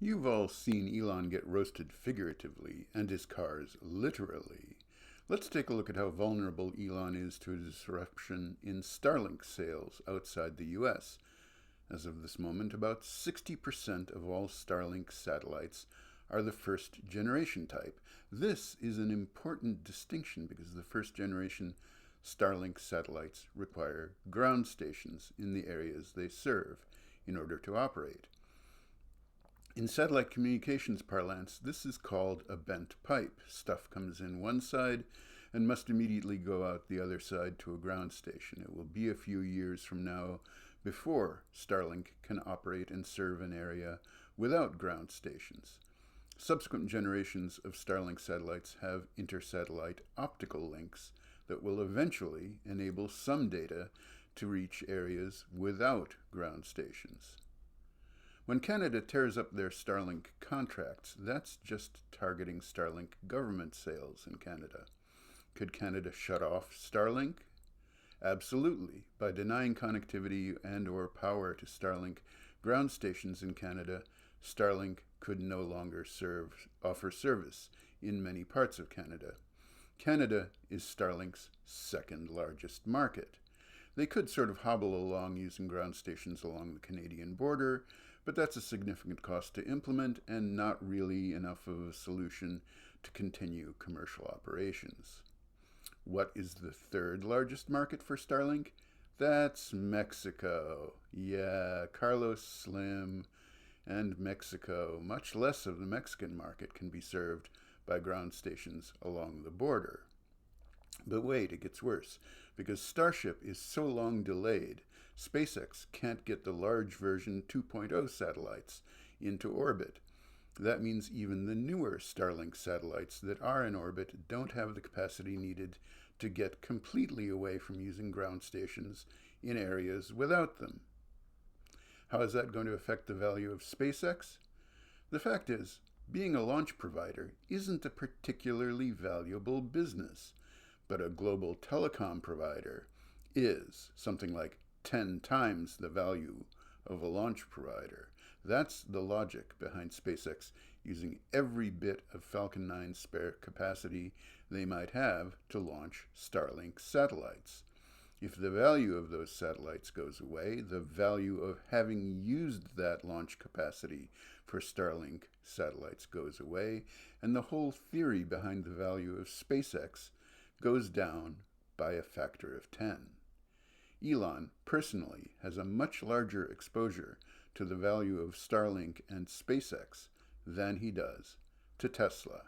You've all seen Elon get roasted figuratively and his cars literally. Let's take a look at how vulnerable Elon is to a disruption in Starlink sales outside the US. As of this moment, about 60% of all Starlink satellites are the first generation type. This is an important distinction because the first generation Starlink satellites require ground stations in the areas they serve in order to operate. In satellite communications parlance, this is called a bent pipe. Stuff comes in one side and must immediately go out the other side to a ground station. It will be a few years from now before Starlink can operate and serve an area without ground stations. Subsequent generations of Starlink satellites have intersatellite optical links that will eventually enable some data to reach areas without ground stations. When Canada tears up their Starlink contracts, that's just targeting Starlink government sales in Canada. Could Canada shut off Starlink? Absolutely. By denying connectivity and or power to Starlink ground stations in Canada, Starlink could no longer offer service in many parts of Canada. Canada is Starlink's second largest market. They could sort of hobble along using ground stations along the Canadian border, but that's a significant cost to implement and not really enough of a solution to continue commercial operations. What is the third largest market for Starlink? That's Mexico. Yeah, Carlos Slim and Mexico. Much less of the Mexican market can be served by ground stations along the border. But wait, it gets worse. Because Starship is so long delayed, SpaceX can't get the large version 2.0 satellites into orbit. That means even the newer Starlink satellites that are in orbit don't have the capacity needed to get completely away from using ground stations in areas without them. How is that going to affect the value of SpaceX? The fact is, being a launch provider isn't a particularly valuable business, but a global telecom provider is something like 10 times the value of a launch provider. That's the logic behind SpaceX using every bit of Falcon 9 spare capacity they might have to launch Starlink satellites. If the value of those satellites goes away, the value of having used that launch capacity for Starlink satellites goes away, and the whole theory behind the value of SpaceX goes down by a factor of 10. Elon personally has a much larger exposure to the value of Starlink and SpaceX than he does to Tesla.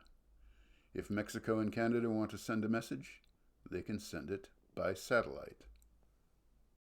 If Mexico and Canada want to send a message, they can send it by satellite.